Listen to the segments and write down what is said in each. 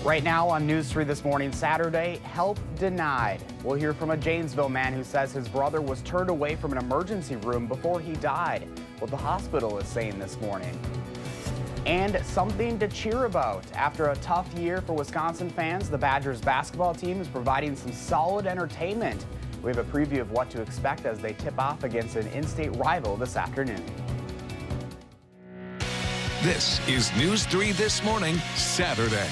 Right now on News 3 this morning, Saturday, help denied. We'll hear from a Janesville man who says his brother was turned away from an emergency room before he died. What the hospital is saying this morning. And something to cheer about. After a tough year for Wisconsin fans, the Badgers basketball team is providing some solid entertainment. We have a preview of what to expect as they tip off against an in-state rival this afternoon. This is News 3 This Morning, Saturday.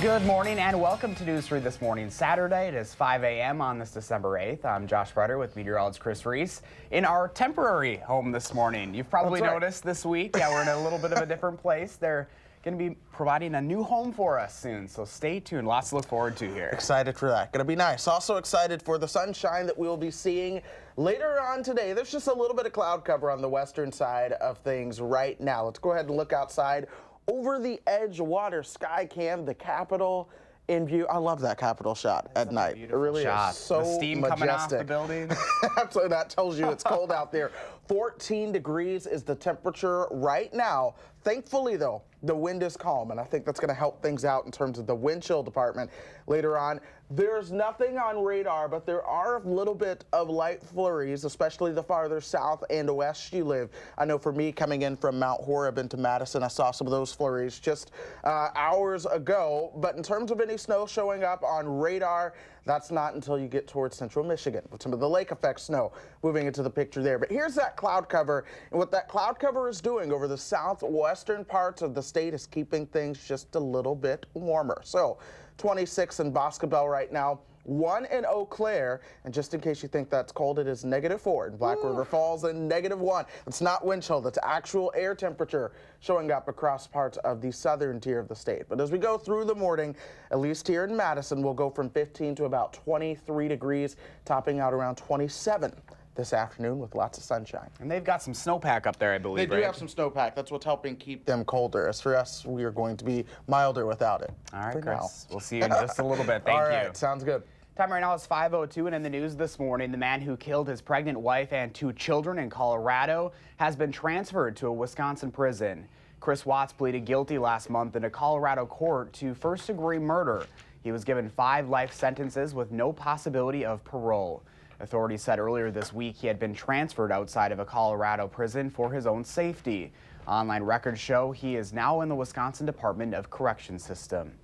Good morning and welcome to News 3 This Morning, Saturday. It is 5 a.m. on this December 8th. I'm Josh Brutter with meteorologist Chris Reese in our temporary home this morning. You've probably noticed this week, we're in a little bit of a different place. They're going to be providing a new home for us soon, so stay tuned. Lots to look forward to here. Excited for that. Going to be nice. Also excited for the sunshine that we will be seeing later on today. There's just a little bit of cloud cover on the western side of things right now. Let's go ahead and look outside. Over the edge water sky cam, the Capitol in view. I love that Capitol shot at night. It really is so the steam majestic. coming off the building. Absolutely, that tells you it's cold out there. 14 degrees is the temperature right now. Thankfully, though, the wind is calm, and I think that's going to help things out in terms of the wind chill department later on. There's nothing on radar, but there are a little bit of light flurries, especially the farther south and west you live. I know for me, coming in from Mount Horeb into Madison, I saw some of those flurries just hours ago. But in terms of any snow showing up on radar, that's not until you get towards central Michigan with some of the lake effect snow moving into the picture there. But here's that cloud cover, and what that cloud cover is doing over the southwestern parts of the state is keeping things just a little bit warmer. So 26 in Boscobel right now, 1 in Eau Claire, and just in case you think that's cold, it is -4 in Black River Falls and -1. It's not wind chill, that's actual air temperature showing up across parts of the southern tier of the state. But as we go through the morning, at least here in Madison, we'll go from 15 to about 23 degrees, topping out around 27 this afternoon with lots of sunshine. And they've got some snowpack up there, I believe, They do have some snowpack. That's what's helping keep them colder. As for us, we are going to be milder without it. All right, Chris. We'll see you in just a little bit. Thank you. All right, sounds good. Time right now is 5:02, and in the news this morning, the man who killed his pregnant wife and 2 children in Colorado has been transferred to a Wisconsin prison. Chris Watts pleaded guilty last month in a Colorado court to first-degree murder. He was given 5 life sentences with no possibility of parole. Authorities said earlier this week he had been transferred outside of a Colorado prison for his own safety. Online records show he is now in the Wisconsin Department of Corrections system.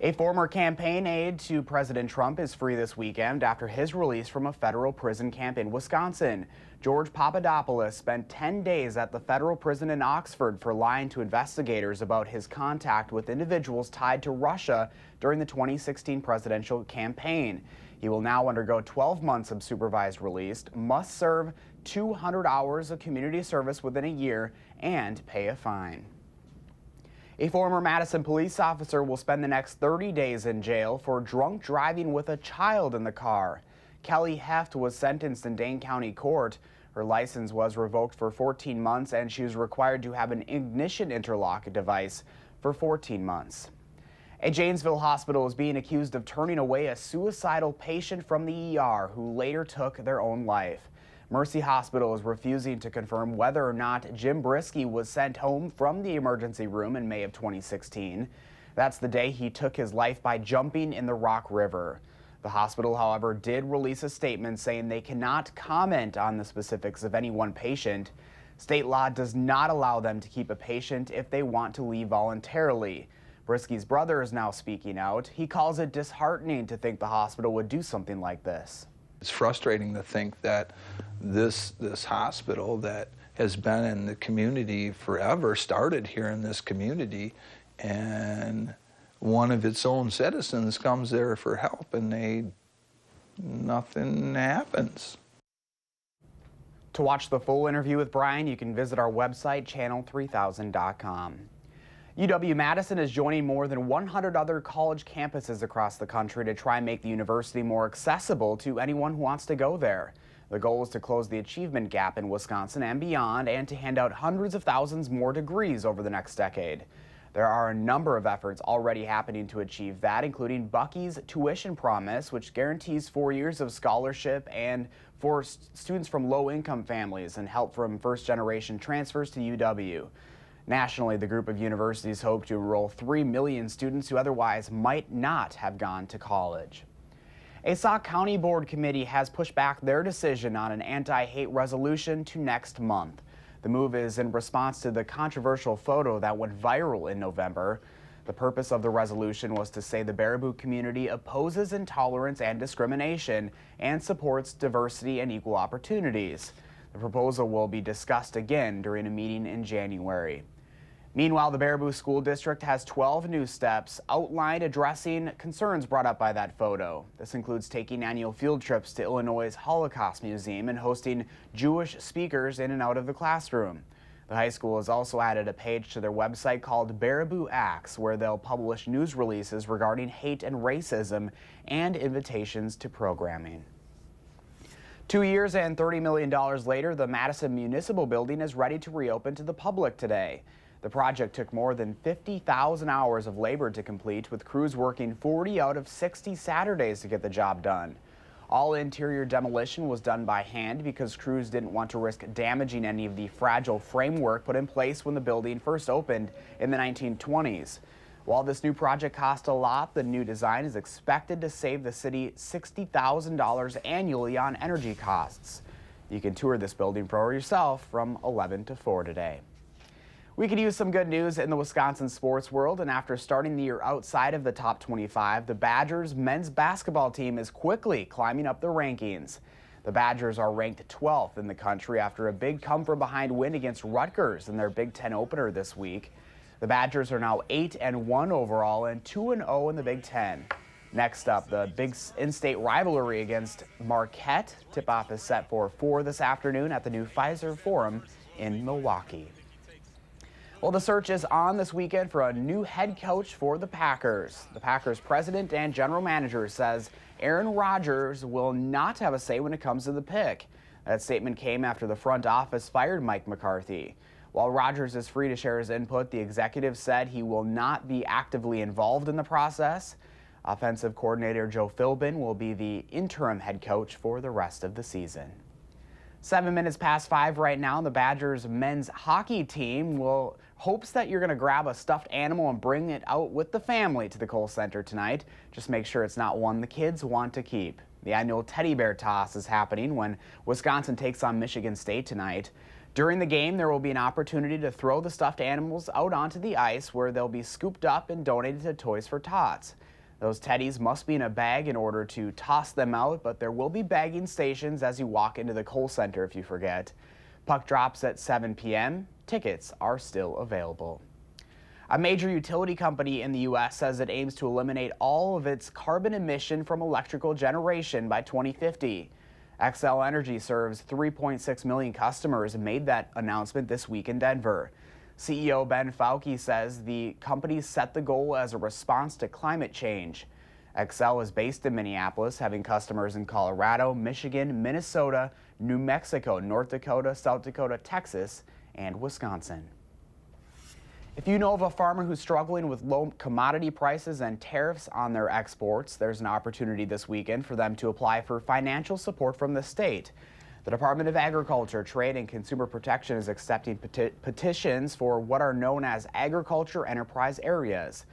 A former campaign aide to President Trump is free this weekend after his release from a federal prison camp in Wisconsin. George Papadopoulos spent 10 days at the federal prison in Oxford for lying to investigators about his contact with individuals tied to Russia during the 2016 presidential campaign. He will now undergo 12 months of supervised release, must serve 200 hours of community service within a year, and pay a fine. A former Madison police officer will spend the next 30 days in jail for drunk driving with a child in the car. Kelly Heft was sentenced in Dane County Court. Her license was revoked for 14 months, and she was required to have an ignition interlock device for 14 months. A Janesville hospital is being accused of turning away a suicidal patient from the ER who later took their own life. Mercy Hospital is refusing to confirm whether or not Jim Brisky was sent home from the emergency room in May of 2016. That's the day he took his life by jumping in the Rock River. The hospital, however, did release a statement saying they cannot comment on the specifics of any one patient. State law does not allow them to keep a patient if they want to leave voluntarily. Brisky's brother is now speaking out. He calls it disheartening to think the hospital would do something like this. It's frustrating to think that this hospital that has been in the community forever started here in this community, and one of its own citizens comes there for help and nothing happens. To watch the full interview with Brian, you can visit our website, channel3000.com. UW-Madison is joining more than 100 other college campuses across the country to try and make the university more accessible to anyone who wants to go there. The goal is to close the achievement gap in Wisconsin and beyond, and to hand out hundreds of thousands more degrees over the next decade. There are a number of efforts already happening to achieve that, including Bucky's Tuition Promise, which guarantees 4 years of scholarship and for students from low-income families and help from first-generation transfers to UW. Nationally, the group of universities hope to enroll 3 million students who otherwise might not have gone to college. A Sauk County Board committee has pushed back their decision on an anti-hate resolution to next month. The move is in response to the controversial photo that went viral in November. The purpose of the resolution was to say the Baraboo community opposes intolerance and discrimination and supports diversity and equal opportunities. The proposal will be discussed again during a meeting in January. Meanwhile, the Baraboo School District has 12 new steps outlined addressing concerns brought up by that photo. This includes taking annual field trips to Illinois' Holocaust Museum and hosting Jewish speakers in and out of the classroom. The high school has also added a page to their website called Baraboo Acts, where they'll publish news releases regarding hate and racism and invitations to programming. 2 years and $30 million later, the Madison Municipal Building is ready to reopen to the public today. The project took more than 50,000 hours of labor to complete, with crews working 40 out of 60 Saturdays to get the job done. All interior demolition was done by hand because crews didn't want to risk damaging any of the fragile framework put in place when the building first opened in the 1920s. While this new project cost a lot, the new design is expected to save the city $60,000 annually on energy costs. You can tour this building for yourself from 11 to 4 today. We could use some good news in the Wisconsin sports world, and after starting the year outside of the top 25, the Badgers men's basketball team is quickly climbing up the rankings. The Badgers are ranked 12th in the country after a big come-from-behind win against Rutgers in their Big Ten opener this week. The Badgers are now 8-1 overall and 2-0 in the Big Ten. Next up, the big in-state rivalry against Marquette. Tip-off is set for 4 this afternoon at the new Pfizer Forum in Milwaukee. Well, the search is on this weekend for a new head coach for the Packers. The Packers president and general manager says Aaron Rodgers will not have a say when it comes to the pick. That statement came after the front office fired Mike McCarthy. While Rodgers is free to share his input, the executive said he will not be actively involved in the process. Offensive coordinator Joe Philbin will be the interim head coach for the rest of the season. 7 minutes past 5 right now, the Badgers men's hockey team hopes that you're going to grab a stuffed animal and bring it out with the family to the Kohl Center tonight. Just make sure it's not one the kids want to keep. The annual teddy bear toss is happening when Wisconsin takes on Michigan State tonight. During the game, there will be an opportunity to throw the stuffed animals out onto the ice, where they'll be scooped up and donated to Toys for Tots. Those teddies must be in a bag in order to toss them out, but there will be bagging stations as you walk into the Kohl Center if you forget. Puck drops at 7 p.m. Tickets are still available. A major utility company in the U.S. says it aims to eliminate all of its carbon emission from electrical generation by 2050. Xcel Energy serves 3.6 million customers and made that announcement this week in Denver. CEO Ben Fauke says the company set the goal as a response to climate change. Xcel is based in Minneapolis, having customers in Colorado, Michigan, Minnesota, New Mexico, North Dakota, South Dakota, Texas, and Wisconsin. If you know of a farmer who's struggling with low commodity prices and tariffs on their exports, there's an opportunity this weekend for them to apply for financial support from the state. The Department of Agriculture, Trade, and Consumer Protection is accepting petitions for what are known as agriculture enterprise areas.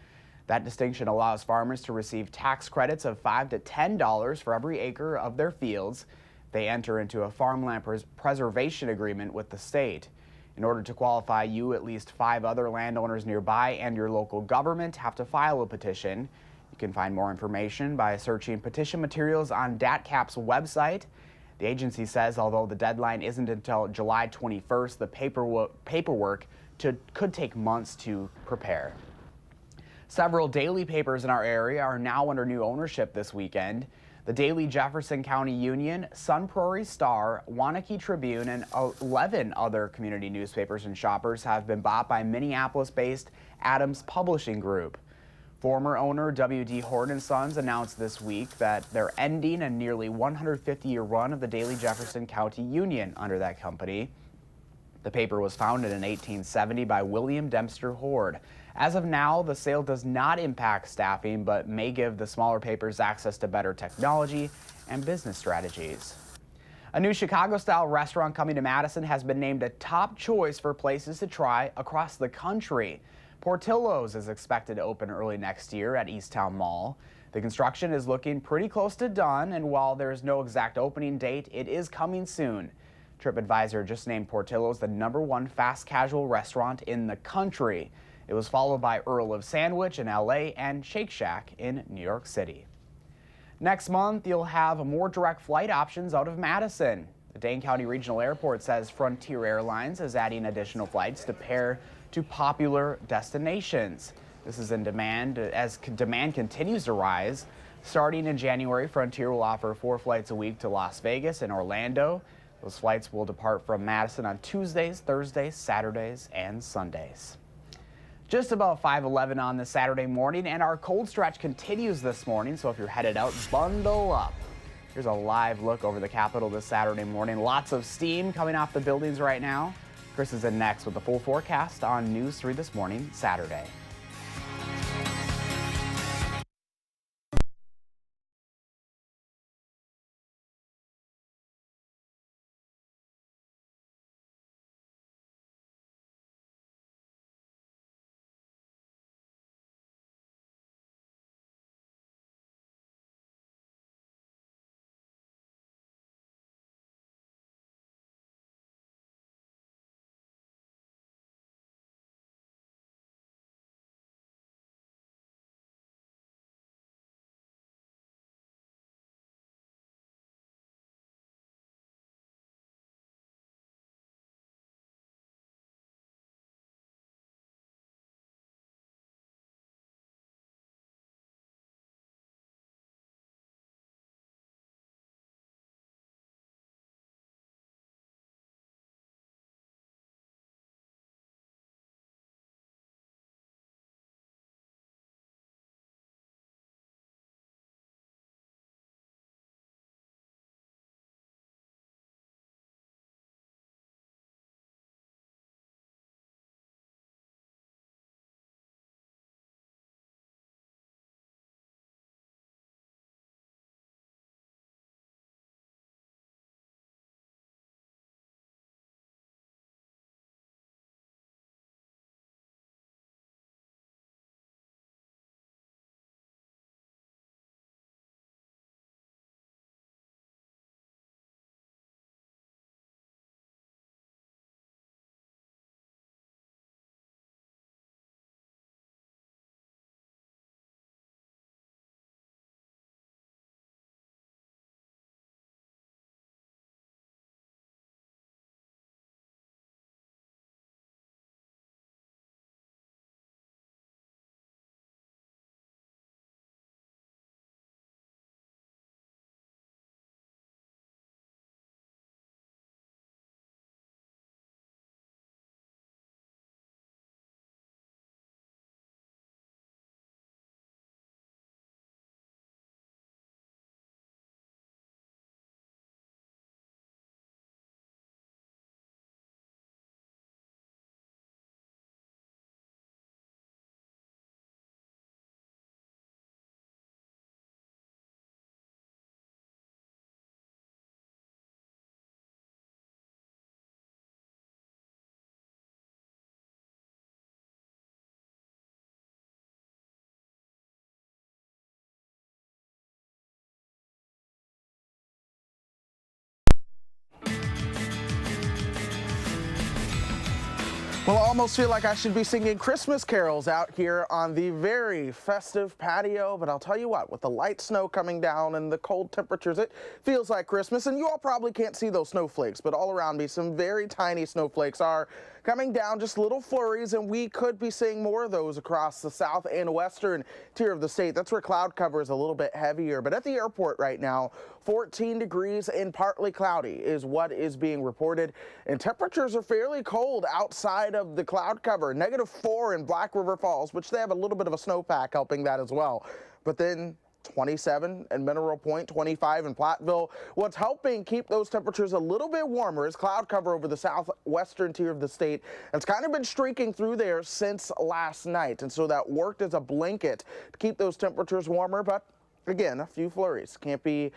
That distinction allows farmers to receive tax credits of $5 to $10 for every acre of their fields. They enter into a farmland preservation agreement with the state. In order to qualify, you, at least 5 other landowners nearby, and your local government have to file a petition. You can find more information by searching petition materials on DATCAP's website. The agency says although the deadline isn't until July 21st, the paperwork could take months to prepare. Several daily papers in our area are now under new ownership this weekend. The Daily Jefferson County Union, Sun Prairie Star, Waunakee Tribune, and 11 other community newspapers and shoppers have been bought by Minneapolis-based Adams Publishing Group. Former owner W.D. Horton & Sons announced this week that they're ending a nearly 150-year run of the Daily Jefferson County Union under that company. The paper was founded in 1870 by William Dempster Hord. As of now, the sale does not impact staffing, but may give the smaller papers access to better technology and business strategies. A new Chicago-style restaurant coming to Madison has been named a top choice for places to try across the country. Portillo's is expected to open early next year at Easttown Mall. The construction is looking pretty close to done, and while there's no exact opening date, it is coming soon. TripAdvisor just named Portillo's the #1 fast casual restaurant in the country. It was followed by Earl of Sandwich in LA and Shake Shack in New York City. Next month, you'll have more direct flight options out of Madison. The Dane County Regional Airport says Frontier Airlines is adding additional flights to pair to popular destinations. This is in demand as demand continues to rise. Starting in January, Frontier will offer 4 flights a week to Las Vegas and Orlando. Those flights will depart from Madison on Tuesdays, Thursdays, Saturdays, and Sundays. Just about 5:11 on this Saturday morning, and our cold stretch continues this morning, so if you're headed out, bundle up. Here's a live look over the Capitol this Saturday morning. Lots of steam coming off the buildings right now. Chris is in next with the full forecast on News 3 This Morning, Saturday. Well, I almost feel like I should be singing Christmas carols out here on the very festive patio, but I'll tell you what, with the light snow coming down and the cold temperatures, it feels like Christmas, and you all probably can't see those snowflakes, but all around me, some very tiny snowflakes are coming down, just little flurries, and we could be seeing more of those across the south and western tier of the state. That's where cloud cover is a little bit heavier, but at the airport right now, 14 degrees and partly cloudy is what is being reported, and temperatures are fairly cold outside of the cloud cover. -4 in Black River Falls, which they have a little bit of a snowpack helping that as well. But then 27 in Mineral Point, 25 in Platteville. What's helping keep those temperatures a little bit warmer is cloud cover over the southwestern tier of the state. It's kind of been streaking through there since last night, and so that worked as a blanket to keep those temperatures warmer, but again, a few flurries can't be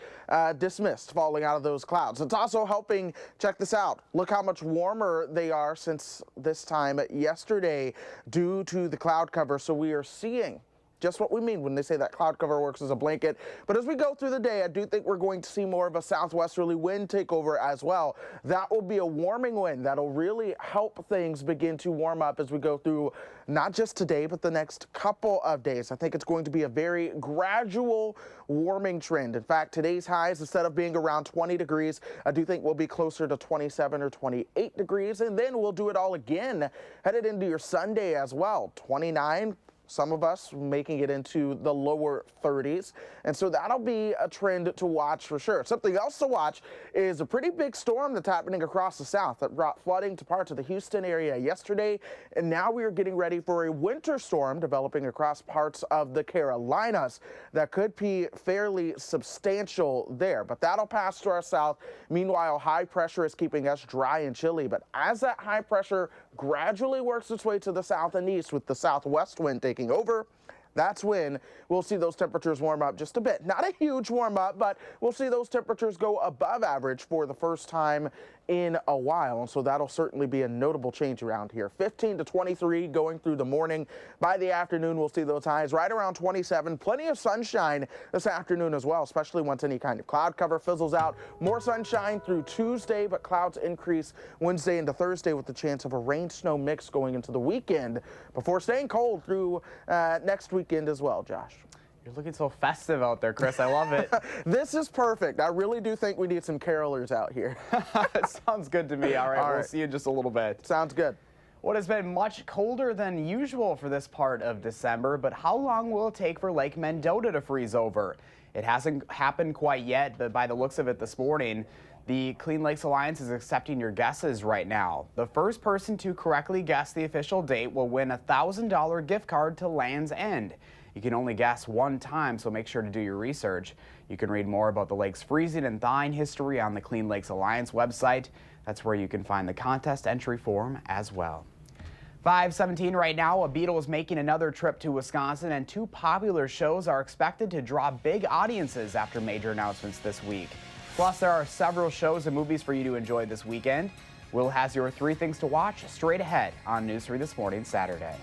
dismissed falling out of those clouds. It's also helping, check this out, look how much warmer they are since this time yesterday due to the cloud cover. So we are seeing just what we mean when they say that cloud cover works as a blanket. But as we go through the day, I do think we're going to see more of a southwesterly wind take over as well. That will be a warming wind that'll really help things begin to warm up as we go through not just today, but the next couple of days. I think it's going to be a very gradual warming trend. In fact, today's highs, instead of being around 20 degrees, I do think we'll be closer to 27 or 28 degrees. And then we'll do it all again headed into your Sunday as well. 29. Some of us making it into the lower 30s. And so that'll be a trend to watch for sure. Something else to watch is a pretty big storm that's happening across the south that brought flooding to parts of the Houston area yesterday. And now we are getting ready for a winter storm developing across parts of the Carolinas that could be fairly substantial there. But that'll pass to our south. Meanwhile, high pressure is keeping us dry and chilly. But as that high pressure gradually works its way to the south and east with the southwest wind taking over, that's when we'll see those temperatures warm up just a bit. Not a huge warm up, but we'll see those temperatures go above average for the first time in a while. And so that'll certainly be a notable change around here. 15 to 23 going through the morning. By the afternoon, we'll see those highs right around 27. Plenty of sunshine this afternoon as well, especially once any kind of cloud cover fizzles out. More sunshine through Tuesday, but clouds increase Wednesday into Thursday with the chance of a rain-snow mix going into the weekend before staying cold through next weekend as well, Josh. You're looking so festive out there, Chris. I love it. This is perfect. I really do think we need some carolers out here. Sounds good to me. All right, we'll see you in just a little bit. Sounds good. What has been much colder than usual for this part of December, but how long will it take for Lake Mendota to freeze over? It hasn't happened quite yet, but by the looks of it this morning, the Clean Lakes Alliance is accepting your guesses right now. The first person to correctly guess the official date will win a $1,000 gift card to Land's End. You can only guess one time, so make sure to do your research. You can read more about the lake's freezing and thawing history on the Clean Lakes Alliance website. That's where you can find the contest entry form as well. 5:17 right now. A Beatle is making another trip to Wisconsin, and two popular shows are expected to draw big audiences after major announcements this week. Plus, there are several shows and movies for you to enjoy this weekend. Will has your 3 things to watch straight ahead on News 3 This Morning, Saturday.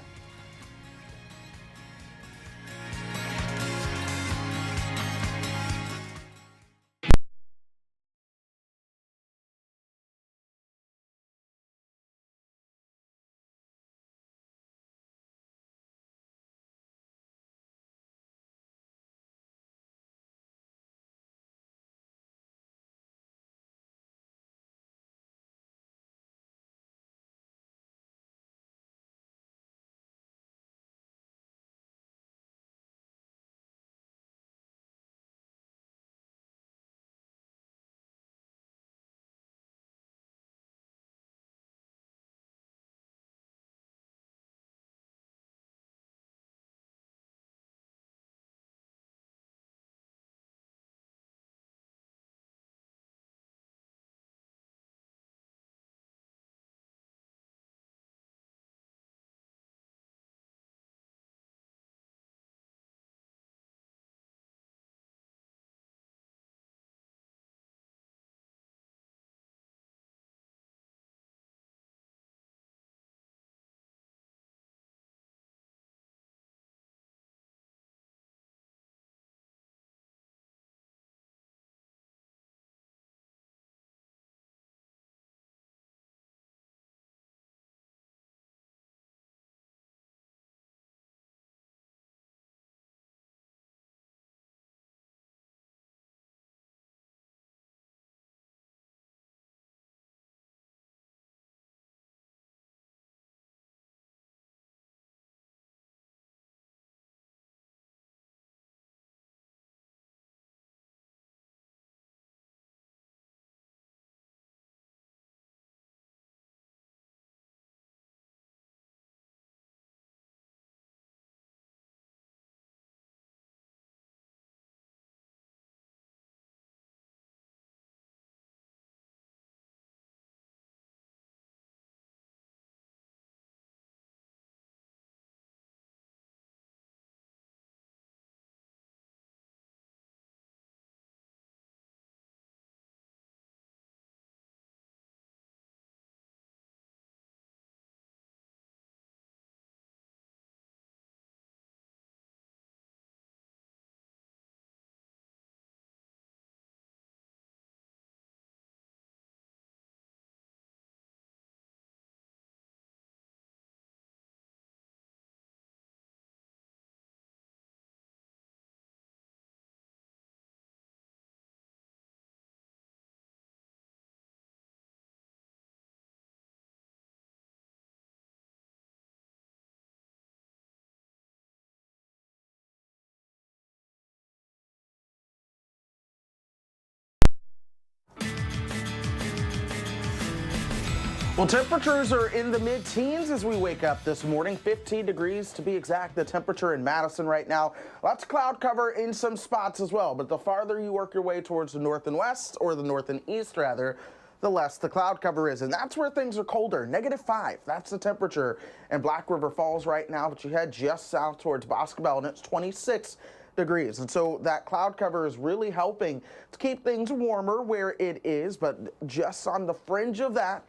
Well, temperatures are in the mid-teens as we wake up this morning. 15 degrees to be exact, the temperature in Madison right now. Lots of cloud cover in some spots as well, but the farther you work your way towards the north and west, or the north and east rather, the less the cloud cover is. And that's where things are colder. -5, that's the temperature in Black River Falls right now, but you head just south towards Boscobel and it's 26 degrees. And so that cloud cover is really helping to keep things warmer where it is, but just on the fringe of that,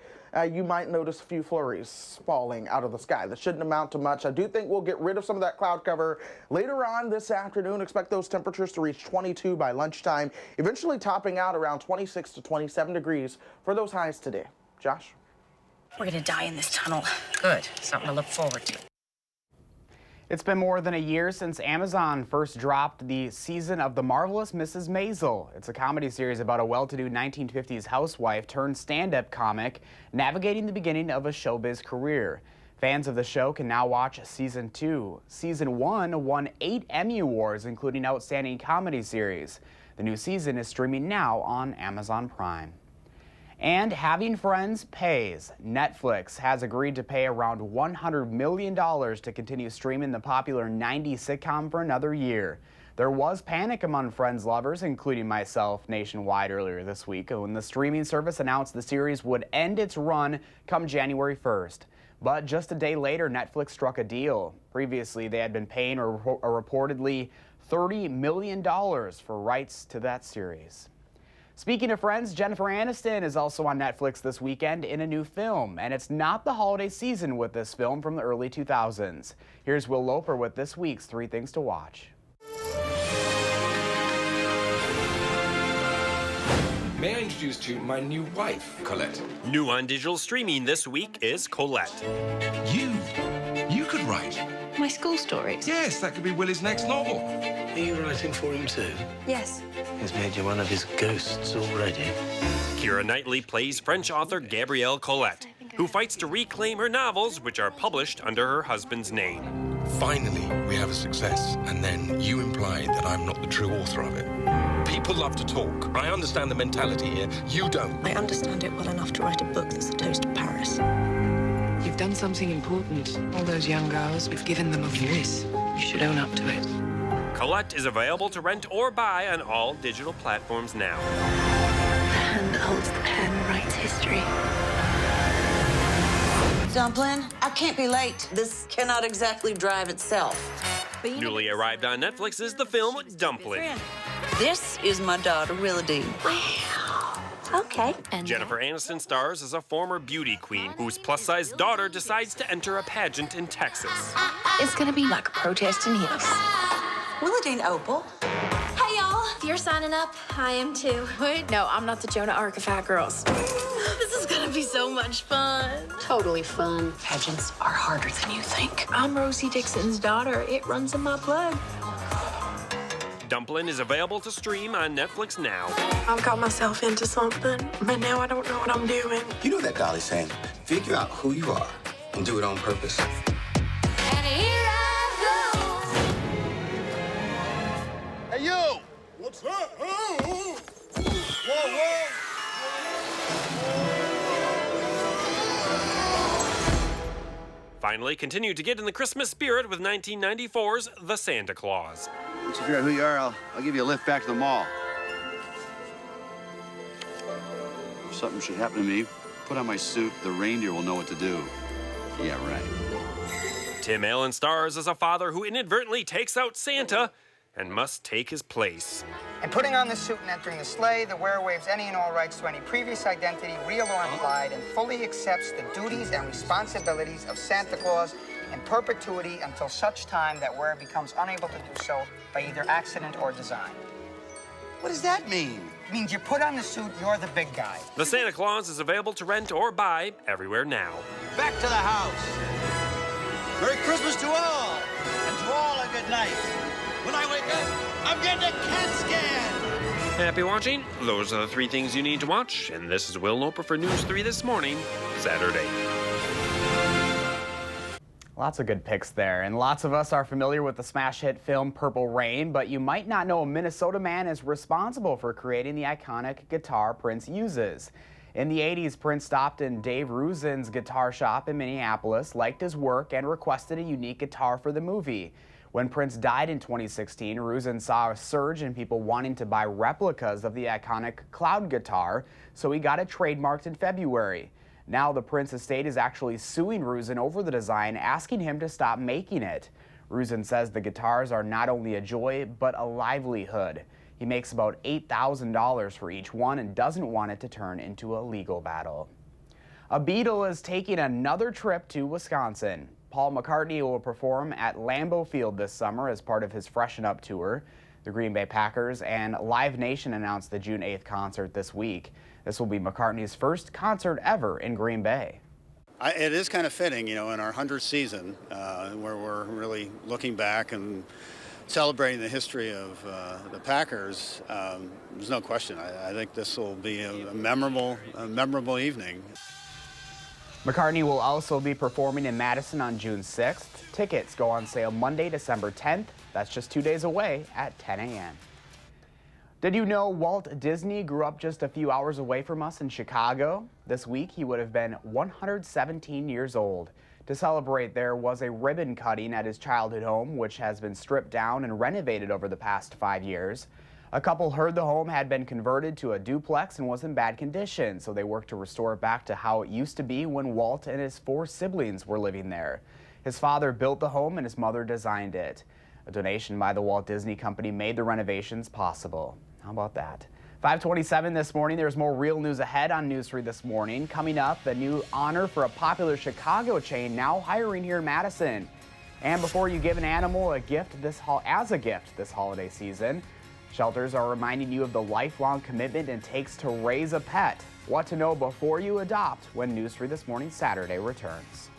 you might notice a few flurries falling out of the sky. That shouldn't amount to much. I do think we'll get rid of some of that cloud cover later on this afternoon. Expect those temperatures to reach 22 by lunchtime, eventually topping out around 26 to 27 degrees for those highs today. Josh? We're gonna die in this tunnel. Good. Something to look forward to. It's been more than a year since Amazon first dropped the season of The Marvelous Mrs. Maisel. It's a comedy series about a well-to-do 1950s housewife turned stand-up comic navigating the beginning of a showbiz career. Fans of the show can now watch Season 2. Season 1 won 8 Emmy Awards, including Outstanding Comedy Series. The new season is streaming now on Amazon Prime. And having friends pays. Netflix has agreed to pay around $100 million to continue streaming the popular 90s sitcom for another year. There was panic among Friends lovers, including myself, nationwide earlier this week when the streaming service announced the series would end its run come January 1st. But just a day later, Netflix struck a deal. Previously, they had been paying a reportedly $30 million for rights to that series. Speaking of Friends, Jennifer Aniston is also on Netflix this weekend in a new film, and it's not the holiday season with this film from the early 2000s. Here's Will Loper with this week's 3 Things to Watch. May I introduce to you my new wife, Colette? New on digital streaming this week is Colette. You could write. My school stories? Yes, that could be Willie's next novel. Are you writing for him too? Yes. He's made you one of his ghosts already. Keira Knightley plays French author Gabrielle Colette, who fights to reclaim her novels, which are published under her husband's name. Finally, we have a success, and then you implied that I'm not the true author of it. People love to talk. I understand the mentality here. You don't. I understand it well enough to write a book that's a toast to Paris. You've done something important. All those young girls, we've given them a voice. You should own up to it. Colette is available to rent or buy on all digital platforms now. The hand that holds the pen writes history. Dumplin', I can't be late. This cannot exactly drive itself. Newly arrived on Netflix is the film Dumplin'. This is my daughter, Willadine. Wow. Okay. And Jennifer Aniston stars as a former beauty queen whose plus-sized daughter decides to enter a pageant in Texas. it's gonna be like a protest in here. Willadine Opal. Hey, y'all. If you're signing up, I am too. Wait, no, I'm not the Jonah Arc of fat girls. This is gonna be so much fun. Totally fun. Pageants are harder than you think. I'm Rosie Dixon's daughter. It runs in my blood. Dumplin' is available to stream on Netflix now. I've got myself into something, but now I don't know what I'm doing. You know that Dolly saying, figure out who you are and do it on purpose. And here I go. Hey, you! What's that? Oh! Whoa! Finally, continue to get in the Christmas spirit with 1994's The Santa Claus. Once you figure out who you are, I'll give you a lift back to the mall. If something should happen to me, put on my suit. The reindeer will know what to do. Yeah, right. Tim Allen stars as a father who inadvertently takes out Santa and must take his place. In putting on the suit and entering the sleigh, the wearer waives any and all rights to any previous identity, real or implied, and fully accepts the duties and responsibilities of Santa Claus in perpetuity until such time that wearer becomes unable to do so by either accident or design. What does that mean? It means you put on the suit, you're the big guy. The Santa Claus is available to rent or buy everywhere now. Back to the house. Merry Christmas to all, and to all a good night. When I wake up, I'm getting a CAT scan. Happy watching. Those are the 3 things you need to watch. And this is Will Loper for News 3 This Morning, Saturday. Lots of good picks there, and lots of us are familiar with the smash hit film Purple Rain, but you might not know a Minnesota man is responsible for creating the iconic guitar Prince uses. In the 80s, Prince stopped in Dave Ruzin's guitar shop in Minneapolis, liked his work, and requested a unique guitar for the movie. When Prince died in 2016, Ruzin saw a surge in people wanting to buy replicas of the iconic cloud guitar, so he got it trademarked in February. Now the Prince estate is actually suing Ruzin over the design, asking him to stop making it. Ruzin says the guitars are not only a joy, but a livelihood. He makes about $8,000 for each one and doesn't want it to turn into a legal battle. A Beatle is taking another trip to Wisconsin. Paul McCartney will perform at Lambeau Field this summer as part of his Freshen Up tour. The Green Bay Packers and Live Nation announced the June 8th concert this week. This will be McCartney's first concert ever in Green Bay. It is kind of fitting, in our 100th season, where we're really looking back and celebrating the history of the Packers. There's no question. I think this will be a memorable evening. McCartney will also be performing in Madison on June 6th. Tickets go on sale Monday, December 10th. That's just 2 days away at 10 a.m. Did you know Walt Disney grew up just a few hours away from us in Chicago? This week, he would have been 117 years old. To celebrate, there was a ribbon cutting at his childhood home, which has been stripped down and renovated over the past 5 years. A couple heard the home had been converted to a duplex and was in bad condition, so they worked to restore it back to how it used to be when Walt and his 4 siblings were living there. His father built the home and his mother designed it. A donation by the Walt Disney Company made the renovations possible. How about that? 5:27 this morning. There's more real news ahead on News 3 this morning. Coming up, a new honor for a popular Chicago chain now hiring here in Madison. And before you give an animal a gift this holiday season, shelters are reminding you of the lifelong commitment it takes to raise a pet. What to know before you adopt when News 3 This Morning Saturday returns.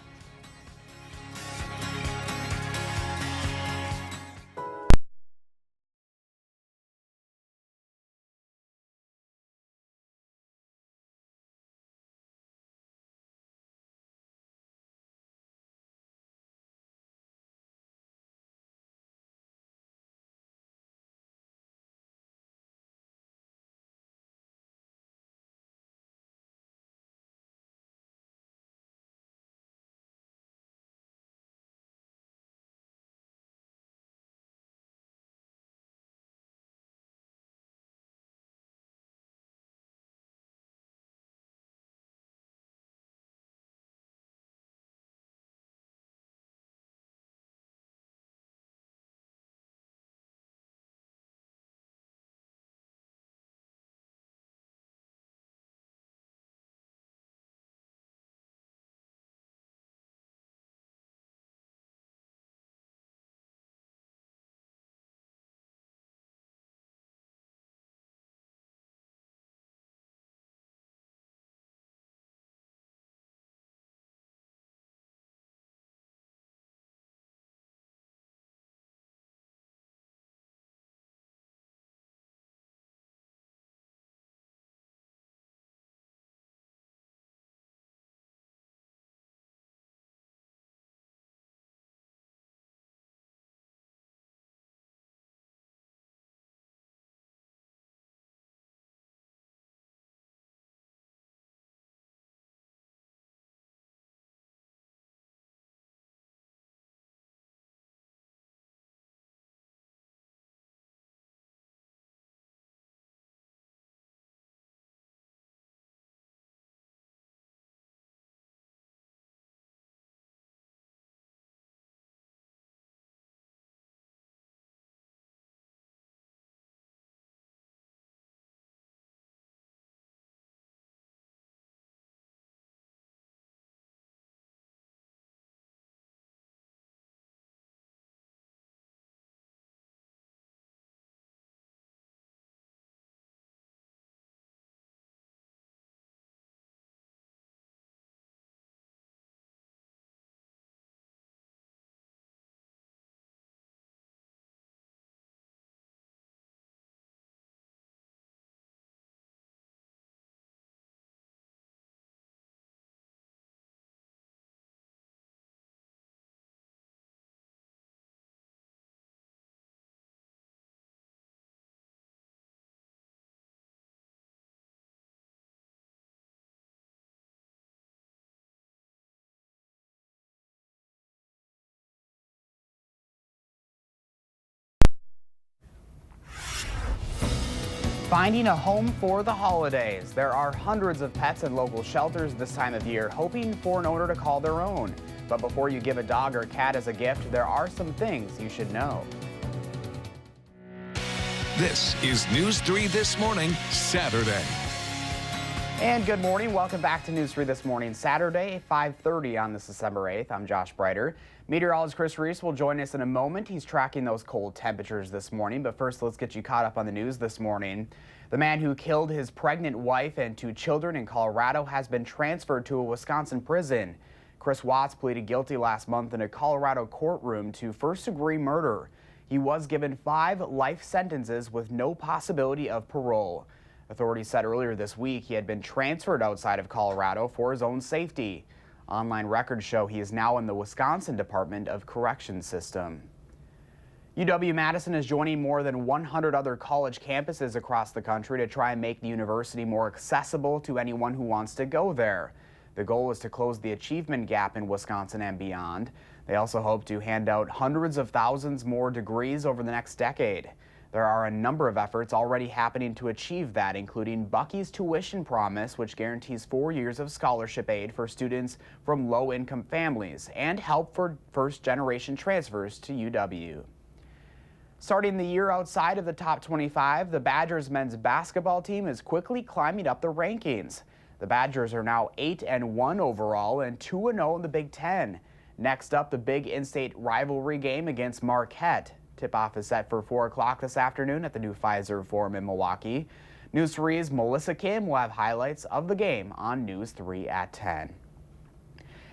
Finding a home for the holidays. There are hundreds of pets in local shelters this time of year hoping for an owner to call their own. But before you give a dog or cat as a gift, there are some things you should know. This is News 3 This Morning, Saturday. And good morning. Welcome back to News 3 This Morning, Saturday, 5:30 on this December 8th. I'm Josh Breiter. Meteorologist Chris Reese will join us in a moment. He's tracking those cold temperatures this morning. But first, let's get you caught up on the news this morning. The man who killed his pregnant wife and 2 children in Colorado has been transferred to a Wisconsin prison. Chris Watts pleaded guilty last month in a Colorado courtroom to first-degree murder. He was given 5 life sentences with no possibility of parole. Authorities said earlier this week he had been transferred outside of Colorado for his own safety. Online records show he is now in the Wisconsin Department of Corrections system. UW-Madison is joining more than 100 other college campuses across the country to try and make the university more accessible to anyone who wants to go there. The goal is to close the achievement gap in Wisconsin and beyond. They also hope to hand out hundreds of thousands more degrees over the next decade. There are a number of efforts already happening to achieve that, including Bucky's Tuition Promise, which guarantees 4 years of scholarship aid for students from low-income families, and help for first-generation transfers to UW. Starting the year outside of the top 25, the Badgers men's basketball team is quickly climbing up the rankings. The Badgers are now 8-1 overall and 2-0 in the Big Ten. Next up, the big in-state rivalry game against Marquette. Tip-off is set for 4 o'clock this afternoon at the new Pfizer Forum in Milwaukee. News 3's Melissa Kim will have highlights of the game on News 3 at 10.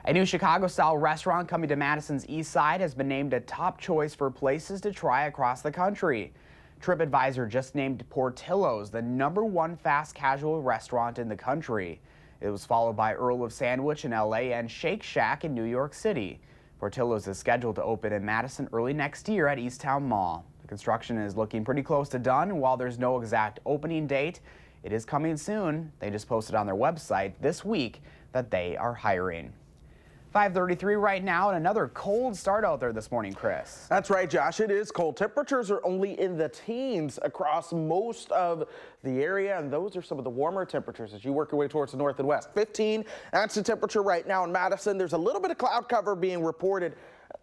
A new Chicago-style restaurant coming to Madison's east side has been named a top choice for places to try across the country. TripAdvisor just named Portillo's the #1 fast casual restaurant in the country. It was followed by Earl of Sandwich in LA and Shake Shack in New York City. Portillo's is scheduled to open in Madison early next year at Easttown Mall. The construction is looking pretty close to done, and while there's no exact opening date, it is coming soon. They just posted on their website this week that they are hiring. 5:33 right now, and another cold start out there this morning, Chris. That's right, Josh. It is cold. Temperatures are only in the teens across most of the area, and those are some of the warmer temperatures as you work your way towards the north and west. 15, that's the temperature right now in Madison. There's a little bit of cloud cover being reported.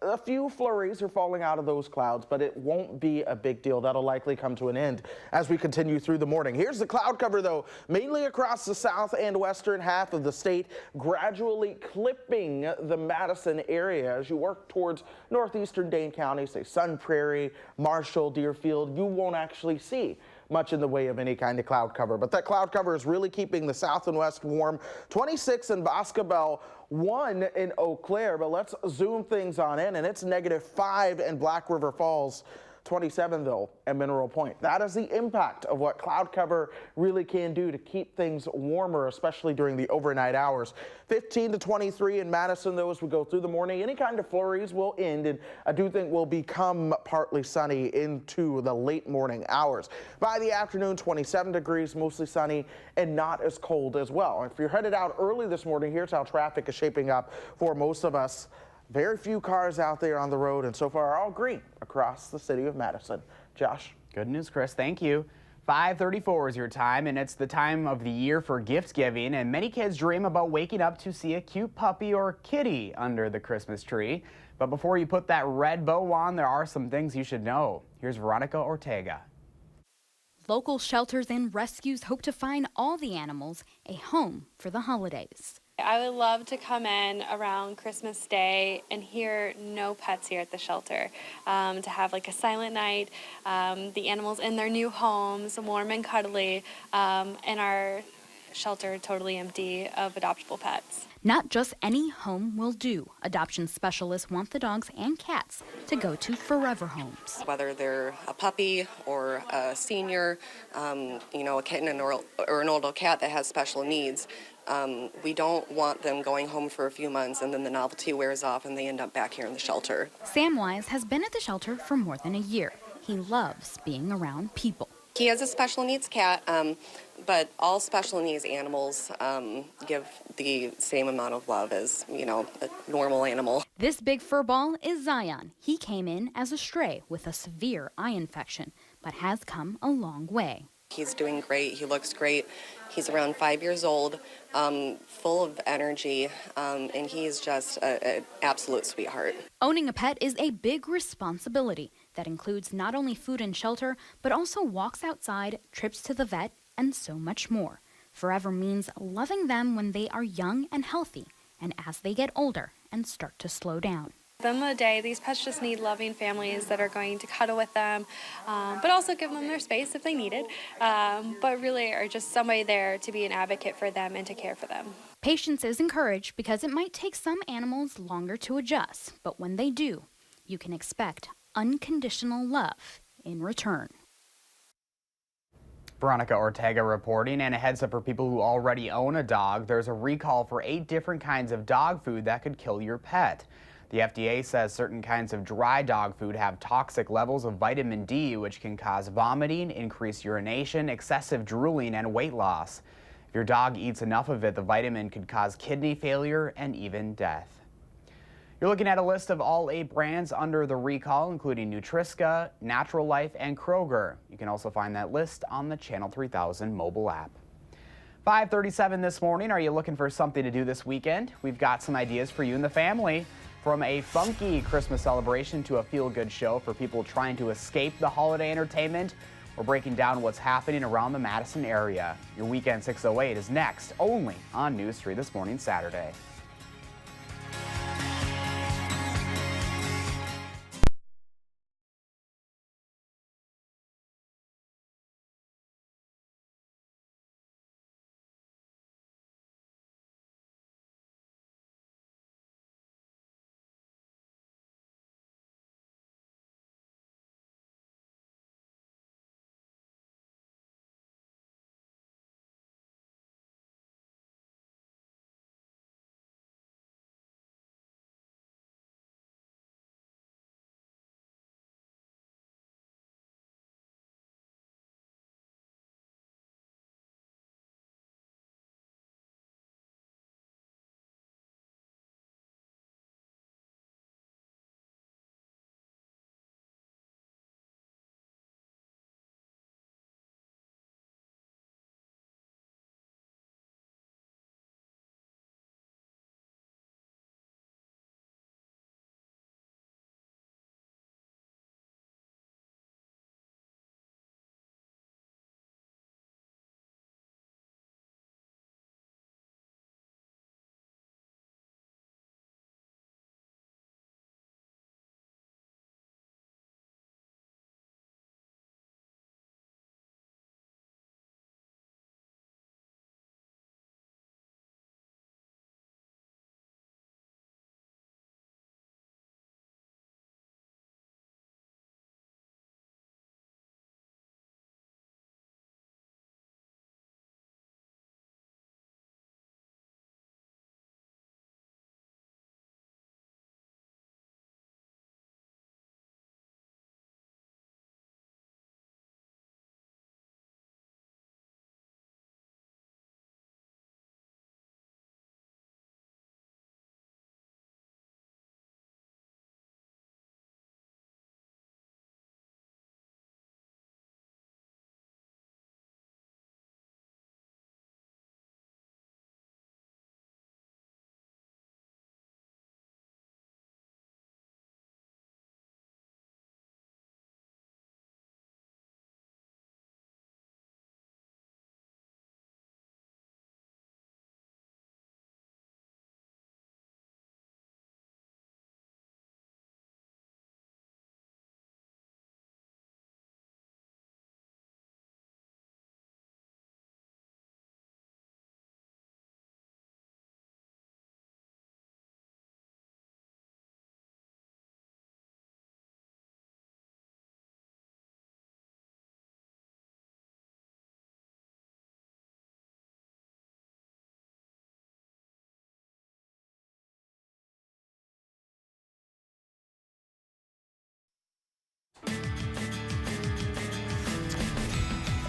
A few flurries are falling out of those clouds, but it won't be a big deal. That'll likely come to an end as we continue through the morning. Here's the cloud cover, though, mainly across the south and western half of the state, gradually clipping the Madison area as you work towards northeastern Dane County, say Sun Prairie, Marshall, Deerfield. You won't actually see much in the way of any kind of cloud cover, but that cloud cover is really keeping the south and west warm. 26 in Boscobel, 1 in Eau Claire, but let's zoom things on in, and it's -5 in Black River Falls. 27 though at Mineral Point. That is the impact of what cloud cover really can do to keep things warmer, especially during the overnight hours. 15 to 23 in Madison though as we go through the morning. Any kind of flurries will end, and I do think will become partly sunny into the late morning hours. By the afternoon, 27 degrees, mostly sunny and not as cold as well. If you're headed out early this morning, here's how traffic is shaping up for most of us. Very few cars out there on the road, and so far all green across the city of Madison. Josh? Good news, Chris. Thank you. 5:34 is your time, and it's the time of the year for gift giving, and many kids dream about waking up to see a cute puppy or kitty under the Christmas tree. But before you put that red bow on, there are some things you should know. Here's Veronica Ortega. Local shelters and rescues hope to find all the animals a home for the holidays. I would love to come in around Christmas Day and hear no pets here at the shelter, to have like a silent night, the animals in their new homes, warm and cuddly, and our shelter totally empty of adoptable pets. Not just any home will do. Adoption specialists want the dogs and cats to go to forever homes. Whether they're a puppy or a senior, a kitten or an older cat that has special needs, we don't want them going home for a few months and then the novelty wears off and they end up back here in the shelter. Sam Wise has been at the shelter for more than a year. He loves being around people. He has a special needs cat, but all special needs animals give the same amount of love as, a normal animal. This big fur ball is Zion. He came in as a stray with a severe eye infection, but has come a long way. He's doing great. He looks great. He's around 5 years old, full of energy, and he's just an absolute sweetheart. Owning a pet is a big responsibility that includes not only food and shelter, but also walks outside, trips to the vet, and so much more. Forever means loving them when they are young and healthy, and as they get older and start to slow down. At the end of the day, these pets just need loving families that are going to cuddle with them, but also give them their space if they need it, but really are just somebody there to be an advocate for them and to care for them. Patience is encouraged because it might take some animals longer to adjust, but when they do, you can expect unconditional love in return. Veronica Ortega reporting, and a heads up for people who already own a dog. There's a recall for 8 different kinds of dog food that could kill your pet. The FDA says certain kinds of dry dog food have toxic levels of vitamin D, which can cause vomiting, increased urination, excessive drooling, and weight loss. If your dog eats enough of it, the vitamin could cause kidney failure and even death. You're looking at a list of all 8 brands under the recall, including Nutrisca, Natural Life, and Kroger. You can also find that list on the Channel 3000 mobile app. 5:37 this morning. Are you looking for something to do this weekend? We've got some ideas for you and the family. From a funky Christmas celebration to a feel-good show for people trying to escape the holiday entertainment, we're breaking down what's happening around the Madison area. Your Weekend 608 is next, only on News 3 This Morning, Saturday.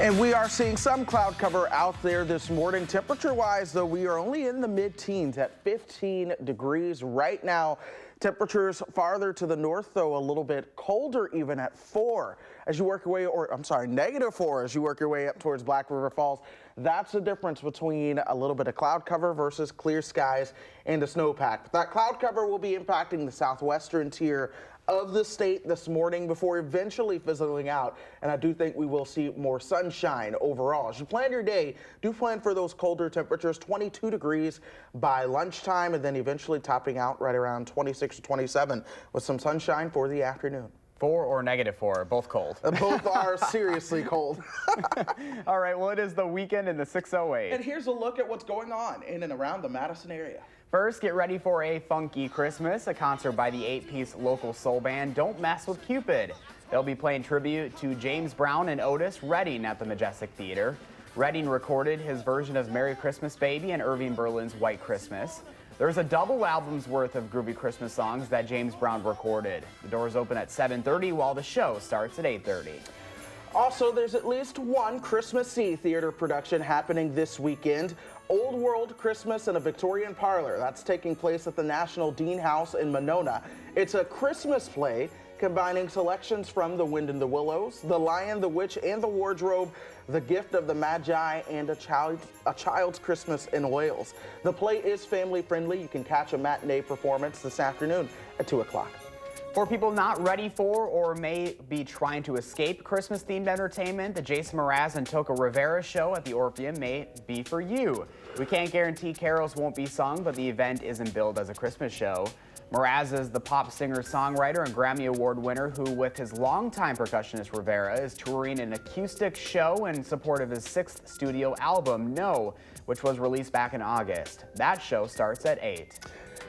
And we are seeing some cloud cover out there this morning. Temperature-wise, though, we are only in the mid-teens at 15 degrees right now. Temperatures farther to the north, though, a little bit colder, even at 4 as you work your way, or I'm sorry, -4 as you work your way up towards Black River Falls. That's the difference between a little bit of cloud cover versus clear skies and a snowpack. But that cloud cover will be impacting the southwestern tier of the state this morning before eventually fizzling out, and I do think we will see more sunshine overall. As you plan your day, do plan for those colder temperatures, 22 degrees by lunchtime, and then eventually topping out right around 26 to 27 with some sunshine for the afternoon. 4 or -4, both cold. Both are seriously cold. All right, well, it is the weekend in the 608. And here's a look at what's going on in and around the Madison area. First, get ready for a funky Christmas, a concert by the 8-piece local soul band Don't Mess with Cupid. They'll be playing tribute to James Brown and Otis Redding at the Majestic Theater. Redding recorded his version of Merry Christmas Baby and Irving Berlin's White Christmas. There's a double album's worth of groovy Christmas songs that James Brown recorded. The doors open at 7:30 while the show starts at 8:30. Also, there's at least one Christmassy theater production happening this weekend. Old World Christmas in a Victorian Parlor. That's taking place at the National Dean House in Monona. It's a Christmas play combining selections from The Wind in the Willows, The Lion, the Witch, and the Wardrobe, The Gift of the Magi, and A Child's Christmas in Wales. The play is family friendly. You can catch a matinee performance this afternoon at 2 o'clock. For people not ready for or may be trying to escape Christmas-themed entertainment, the Jason Mraz and Toca Rivera show at the Orpheum may be for you. We can't guarantee carols won't be sung, but the event isn't billed as a Christmas show. Mraz is the pop singer-songwriter and Grammy Award winner who, with his longtime percussionist Rivera, is touring an acoustic show in support of his 6th studio album, No, which was released back in August. That show starts at 8.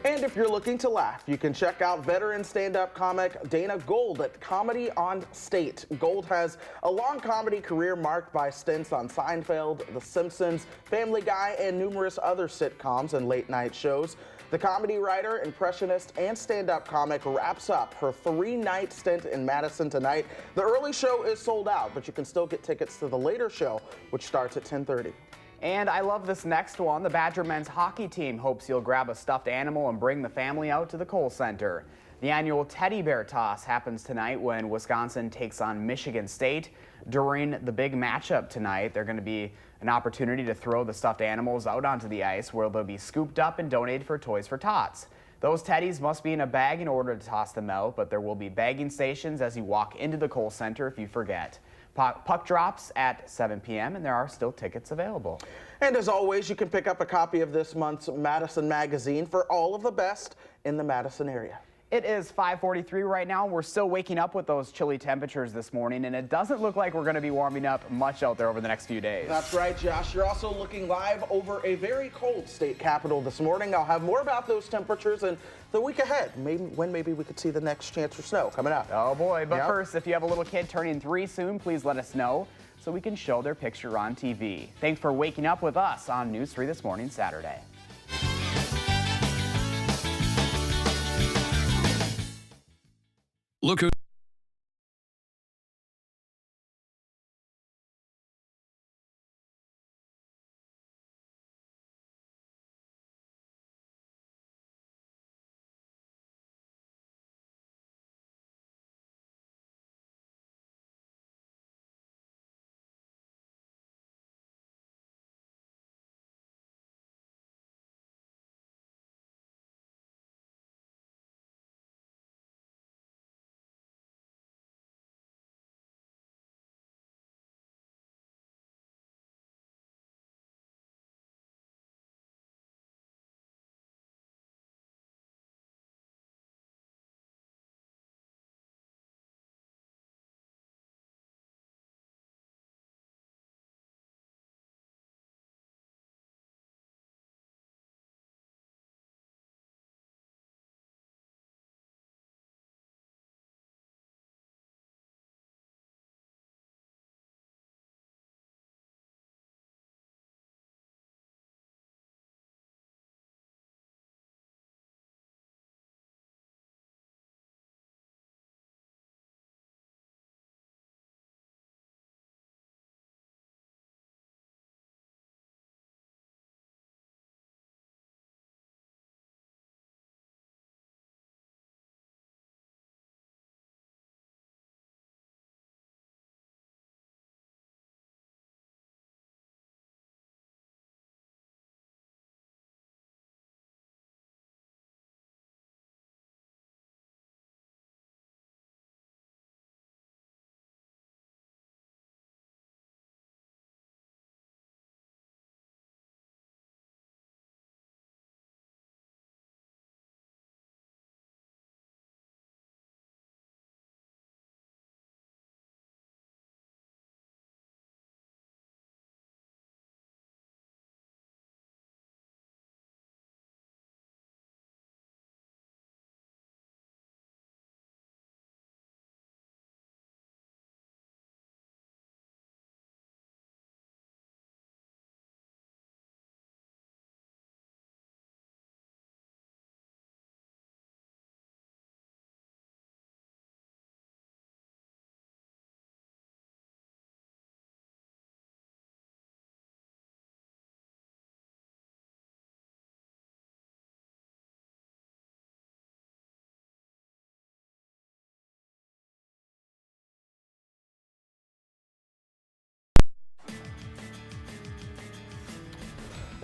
And if you're looking to laugh, you can check out veteran stand-up comic Dana Gold at Comedy on State. Gold has a long comedy career marked by stints on Seinfeld, The Simpsons, Family Guy, and numerous other sitcoms and late-night shows. The comedy writer, impressionist, and stand-up comic wraps up her 3-night stint in Madison tonight. The early show is sold out, but you can still get tickets to the later show, which starts at 10:30. And I love this next one. The Badger men's hockey team hopes you'll grab a stuffed animal and bring the family out to the Kohl Center. The annual teddy bear toss happens tonight when Wisconsin takes on Michigan State. During the big matchup tonight, there's going to be an opportunity to throw the stuffed animals out onto the ice where they'll be scooped up and donated for Toys for Tots. Those teddies must be in a bag in order to toss them out, but there will be bagging stations as you walk into the Kohl Center if you forget. Puck drops at 7 p.m. and there are still tickets available. And as always, you can pick up a copy of this month's Madison magazine for all of the best in the Madison area. It is 5:43 right now. We're still waking up with those chilly temperatures this morning, and it doesn't look like we're going to be warming up much out there over the next few days. That's right, Josh. You're also looking live over a very cold state capital this morning. I'll have more about those temperatures and the week ahead. Maybe we could see the next chance for snow coming up. Oh boy, but first, if you have a little kid turning 3 soon, please let us know so we can show their picture on TV. Thanks for waking up with us on News 3 This Morning, Saturday. Look who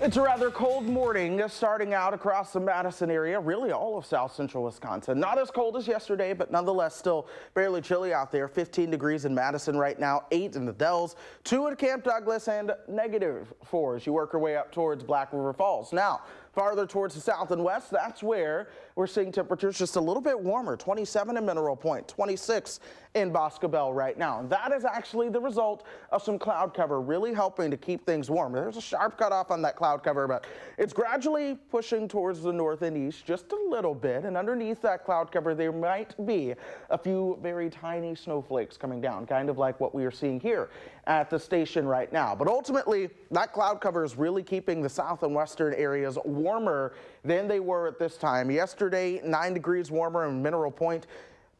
It's a rather cold morning starting out across the Madison area, really all of south central Wisconsin. Not as cold as yesterday, but nonetheless still fairly chilly out there. 15 degrees in Madison right now, 8 in the Dells, 2 in Camp Douglas, and -4 as you work your way up towards Black River Falls. Now, farther towards the south and west, that's where we're seeing temperatures just a little bit warmer. 27 in Mineral Point, 26 in Boscobel right now. And that is actually the result of some cloud cover really helping to keep things warm. There's a sharp cutoff on that cloud cover, but it's gradually pushing towards the north and east just a little bit. And underneath that cloud cover, there might be a few very tiny snowflakes coming down, kind of like what we are seeing here at the station right now. But ultimately, that cloud cover is really keeping the south and western areas warmer than they were at this time. Yesterday, 9 degrees warmer in Mineral Point.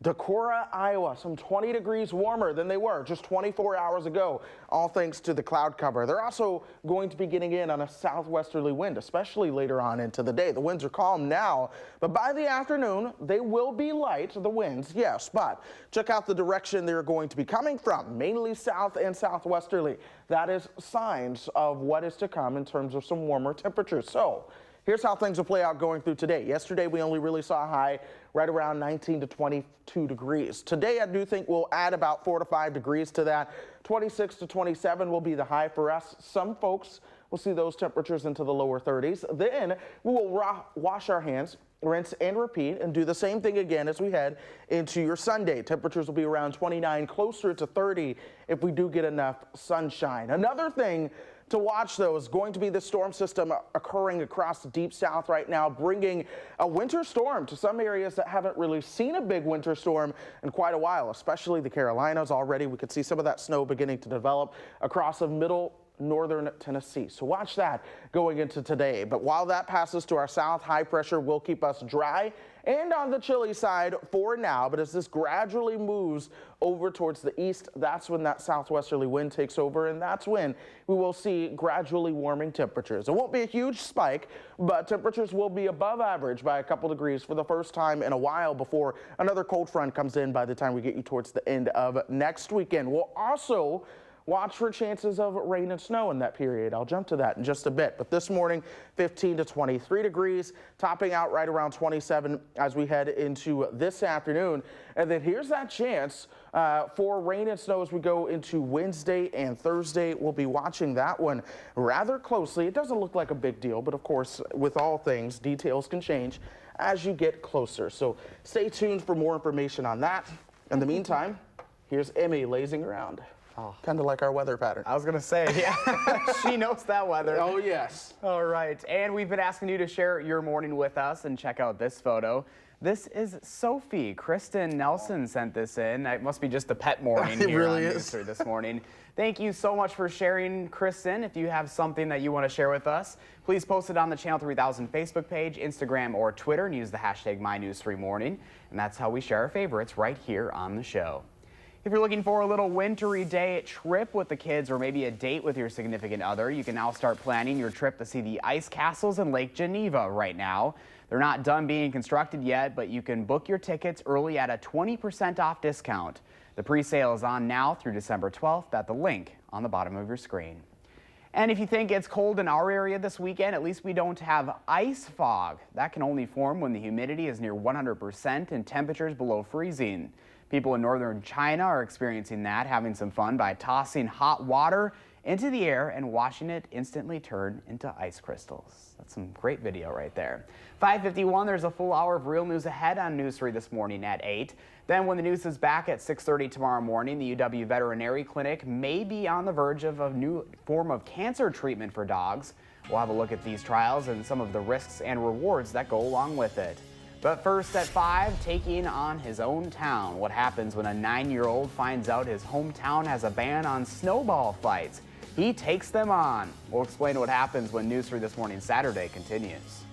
Decorah, Iowa, some 20 degrees warmer than they were just 24 hours ago, all thanks to the cloud cover. They're also going to be getting in on a southwesterly wind, especially later on into the day. The winds are calm now, but by the afternoon, they will be light, the winds, yes, but check out the direction they're going to be coming from, mainly south and southwesterly. That is signs of what is to come in terms of some warmer temperatures. So here's how things will play out going through today. Yesterday, we only really saw a high right around 19 to 22 degrees. Today, I do think we'll add about 4 to 5 degrees to that. 26 to 27 will be the high for us. Some folks will see those temperatures into the lower 30s. Then we will wash our hands, rinse and repeat, and do the same thing again as we head into your Sunday. Temperatures will be around 29, closer to 30 if we do get enough sunshine. Another thing to watch, though, is going to be the storm system occurring across the deep south right now, bringing a winter storm to some areas that haven't really seen a big winter storm in quite a while, especially the Carolinas. Already we could see some of that snow beginning to develop across the middle northern Tennessee. So watch that going into today. But while that passes to our south, high pressure will keep us dry and on the chilly side for now. But as this gradually moves over towards the east, that's when that southwesterly wind takes over, and that's when we will see gradually warming temperatures. It won't be a huge spike, but temperatures will be above average by a couple degrees for the first time in a while before another cold front comes in by the time we get you towards the end of next weekend. We'll also watch for chances of rain and snow in that period. I'll jump to that in just a bit. But this morning, 15 to 23 degrees, topping out right around 27 as we head into this afternoon. And then here's that chance for rain and snow as we go into Wednesday and Thursday. We'll be watching that one rather closely. It doesn't look like a big deal, but of course, with all things, details can change as you get closer. So stay tuned for more information on that. In the meantime, here's Emmy lazing around. Oh. Kind of like our weather pattern. I was going to say, yeah, she knows that weather. Oh, yes. All right. And we've been asking you to share your morning with us, and check out this photo. This is Sophie. Kristen Nelson sent this in. It must be just a pet morning it here really on is. News 3 this morning. Thank you so much for sharing, Kristen. If you have something that you want to share with us, please post it on the Channel 3000 Facebook page, Instagram, or Twitter, and use the hashtag MyNews3Morning. And that's how we share our favorites right here on the show. If you're looking for a little wintry day trip with the kids or maybe a date with your significant other, you can now start planning your trip to see the ice castles in Lake Geneva right now. They're not done being constructed yet, but you can book your tickets early at a 20% off discount. The pre-sale is on now through December 12th at the link on the bottom of your screen. And if you think it's cold in our area this weekend, at least we don't have ice fog. That can only form when the humidity is near 100% and temperatures below freezing. People in northern China are experiencing that, having some fun by tossing hot water into the air and watching it instantly turn into ice crystals. That's some great video right there. 5:51, there's a full hour of real news ahead on News 3 this morning at 8. Then when the news is back at 6:30 tomorrow morning, the UW Veterinary Clinic may be on the verge of a new form of cancer treatment for dogs. We'll have a look at these trials and some of the risks and rewards that go along with it. But first at 5, taking on his own town. What happens when a 9-year-old finds out his hometown has a ban on snowball fights? He takes them on. We'll explain what happens when News 3 This Morning Saturday continues.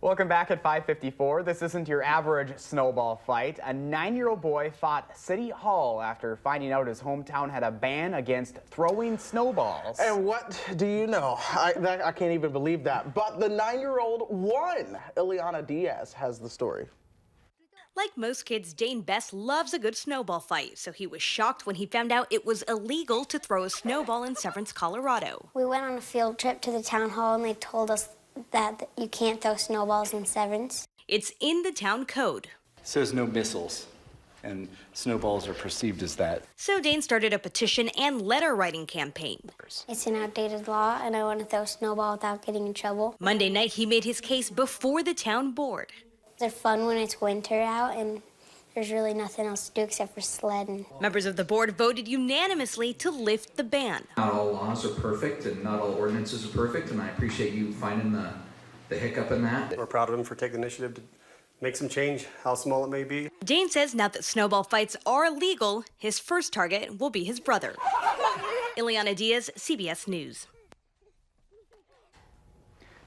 Welcome back at 5:54. This isn't your average snowball fight. A 9-year-old boy fought City Hall after finding out his hometown had a ban against throwing snowballs. And what do you know? I can't even believe that. But the 9-year-old won. Ileana Diaz has the story. Like most kids, Dane Best loves a good snowball fight, so he was shocked when he found out it was illegal to throw a snowball in Severance, Colorado. We went on a field trip to the town hall and they told us that you can't throw snowballs in Severance. It's in the town code. It says no missiles, and snowballs are perceived as that. So Dane started a petition and letter writing campaign. It's an outdated law and I want to throw a snowball without getting in trouble. Monday night, he made his case before the town board. They're fun when it's winter out and there's really nothing else to do except for sledding. Members of the board voted unanimously to lift the ban. Not all laws are perfect and not all ordinances are perfect, and I appreciate you finding the hiccup in that. We're proud of him for taking the initiative to make some change, how small it may be. Dane says now that snowball fights are legal, his first target will be his brother. Ileana Diaz, CBS News.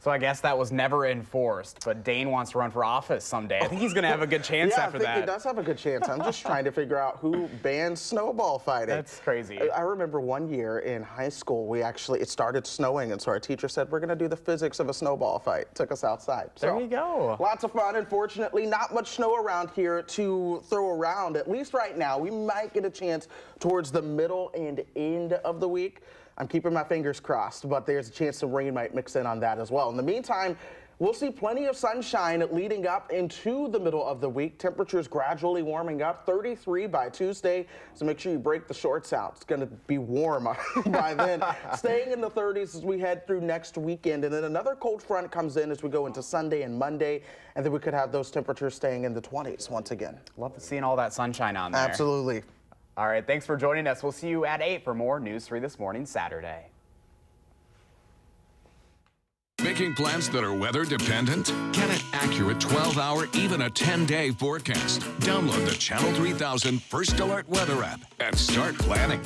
So I guess that was never enforced, but Dane wants to run for office someday. I think he's going to have a good chance after that. I think he does have a good chance. I'm just trying to figure out who bans snowball fighting. That's crazy. I remember one year in high school, it started snowing, and so our teacher said, we're going to do the physics of a snowball fight. Took us outside. There you go. Lots of fun. Unfortunately, not much snow around here to throw around, at least right now. We might get a chance towards the middle and end of the week. I'm keeping my fingers crossed, but there's a chance some rain might mix in on that as well. In the meantime, we'll see plenty of sunshine leading up into the middle of the week. Temperatures gradually warming up, 33 by Tuesday, so make sure you break the shorts out. It's going to be warm by then. Staying in the 30s as we head through next weekend, and then another cold front comes in as we go into Sunday and Monday, and then we could have those temperatures staying in the 20s once again. Love seeing all that sunshine on there. Absolutely. All right, thanks for joining us. We'll see you at 8 for more News 3 This Morning Saturday. Making plans that are weather dependent? Get an accurate 12-hour, even a 10-day forecast. Download the Channel 3000 First Alert Weather app and start planning.